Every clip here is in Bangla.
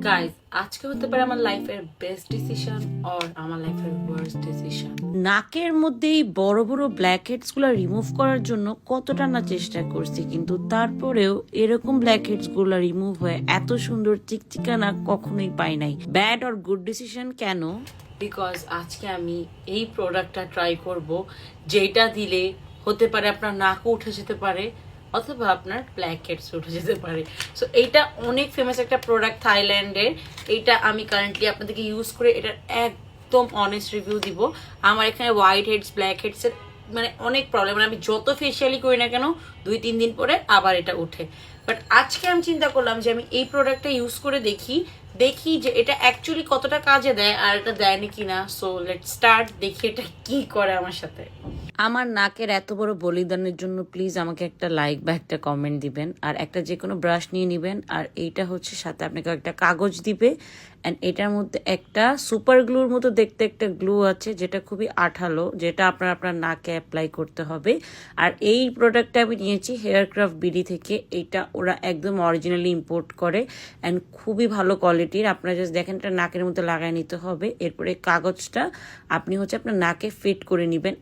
গাইজ আজকে হতে পারে আমার লাইফের বেস্ট ডিসিশন অর আমার লাইফের ওয়ার্স্ট ডিসিশন। নাকের মধ্যে এই বড় বড় ব্ল্যাক হেডস গুলো রিমুভ করার জন্য কতটা না চেষ্টা করছি, কিন্তু তারপরেও এরকম ব্ল্যাক হেডস গুলো রিমুভ হয়ে এত সুন্দর চিকচিকা নাক কখনোই পাই নাই। ব্যাড অর গুড ডিসিশন কেন? বিকজ আজকে আমি এই প্রোডাক্টটা ট্রাই করব যেটা দিলে হতে পারে আপনার নাকও উঠে যেতে পারে অথবা আপনার ব্ল্যাক হেডস উঠে যেতে পারে। সো এইটা অনেক ফেমাস একটা প্রোডাক্ট থাইল্যান্ডের। এইটা আমি কারেন্টলি আপনাদেরকে ইউজ করে এটার একদম অনেস্ট রিভিউ দিব। আমার এখানে হোয়াইট হেডস ব্ল্যাক হেডসের মানে অনেক প্রবলেম, মানে আমি যত ফেসিয়ালি করি না কেন 2-3 দিন পরে আবার এটা উঠে। বাট আজকে আমি চিন্তা করলাম যে আমি এই প্রোডাক্টটা ইউজ করে দেখি যে এটা অ্যাকচুয়ালি কতটা কাজে দেয় আর এটা দেয়নি কিনা। সো লেটস স্টার্ট, দেখি এটা কি করে আমার সাথে। আমার নাকের এত বড় বলিদানের জন্য প্লিজ আমাকে একটা লাইক বা একটা কমেন্ট দিবেন, আর একটা যে কোনো ব্রাশ নিয়ে নেবেন। আর এইটা হচ্ছে সাথে আপনাকে একটা কাগজ দিবে, অ্যান্ড এটার মধ্যে একটা সুপার গ্লুর মতো দেখতে একটা গ্লু আছে যেটা খুবই আঠালো, যেটা আপনার নাকে অ্যাপ্লাই করতে হবে। আর এই প্রোডাক্টটা আমি নিয়েছি হেয়ারক্রাফট বিডি থেকে। এইটা ওরা একদম অরিজিনালি ইম্পোর্ট করে অ্যান্ড খুবই ভালো কোয়ালিটির। আপনারা জাস্ট দেখেন এটা নাকের মধ্যে লাগাই নিতে হবে। এরপরে কাগজটা আপনি হচ্ছে আপনার নাকে ফিট করে নেবেন।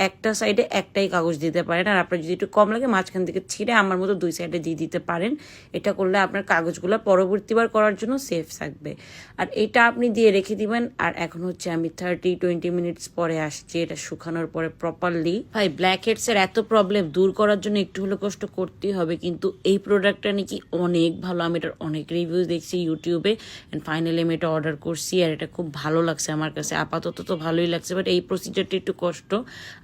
একটা সাইডে একটাই কাগজ দিতে পারেন, আর আপনার যদি একটু কম লাগে মাঝখান থেকে ছিঁড়ে আমার মতো 2 সাইডে দিয়ে দিতে পারেন। এটা করলে আপনার কাগজগুলো পরবর্তীবার করার জন্য সেফ থাকবে। আর এটা আপনি দিয়ে রেখে দিবেন। আর এখন হচ্ছে আমি 30-20 মিনিটস পরে আসছি এটা শুকানোর পরে প্রপারলি। ভাই, ব্ল্যাক হেডস এর এত প্রবলেম দূর করার জন্য একটু হলে কষ্ট করতেই হবে, কিন্তু এই প্রোডাক্টটা নাকি অনেক ভালো। আমি এটার অনেক রিভিউজ দেখছি ইউটিউবে, অ্যান্ড ফাইনালি আমি এটা অর্ডার করছি। আর এটা খুব ভালো লাগছে আমার কাছে, আপাতত তো ভালোই লাগছে। বাট এই প্রসিজারটা একটু কষ্ট।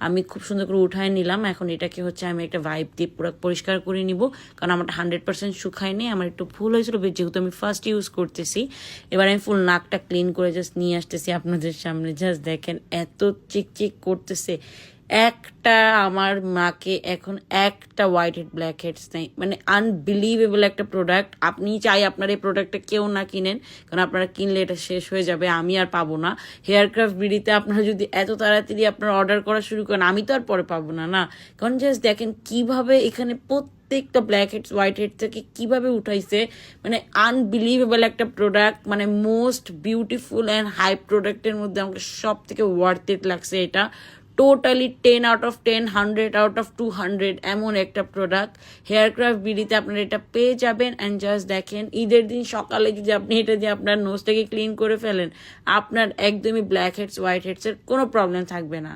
আমি খুব সুন্দর করে উঠায় নিলাম। এখন এটাকে হচ্ছে আমি একটা ভাইপ দিয়ে পুরো পরিষ্কার করে নিব, কারণ আমারটা 100% শুকায়নি। আমার একটু ভুল হয়েছিল যেহেতু আমি ফার্স্ট ইউজ করতেছি। এবার আমি ফুল নাকটা ক্লিন করে জাস্ট নিয়ে আসতেছি আপনাদের সামনে। জাস্ট দেখেন এত চিকচিক করতেছে। একটা আমার মাকে এখন একটা হোয়াইট হেড ব্ল্যাক হেডস নেই, মানে আনবিলিভেবল একটা প্রোডাক্ট। আপনি চাই আপনার এই প্রোডাক্টটা কেউ না কিনেন, কারণ আপনারা কিনলে এটা শেষ হয়ে যাবে, আমি আর পাবো না। হেয়ারক্রাফট বিডিতে আপনারা যদি এত তাড়াতাড়ি আপনারা অর্ডার করা শুরু করেন আমি তো আর পরে পাবো না। কারণ জাস্ট দেখেন কিভাবে এখানে প্রত্যেকটা ব্ল্যাক হেডস হোয়াইট হেড থেকে কিভাবে উঠাইছে, মানে আনবিলিভেবল একটা প্রোডাক্ট। মানে মোস্ট বিউটিফুল অ্যান্ড হাই প্রোডাক্টের মধ্যে আমাকে সব থেকে ওয়ার্থ ইট লাগছে এটা। Totally 10 out of 10, 100 out of 200 এমন একটা প্রোডাক্ট। হেয়ারক্রাফট বিডিতে আপনারা এটা পেয়ে যাবেন। অ্যান্ড জাস্ট দেখেন ঈদের দিন সকালে যদি আপনি এটা দিয়ে আপনার নোজটাকে ক্লিন করে ফেলেন, আপনার একদমই ব্ল্যাক হেডস হোয়াইট হেডসের কোনো প্রবলেম থাকবে না।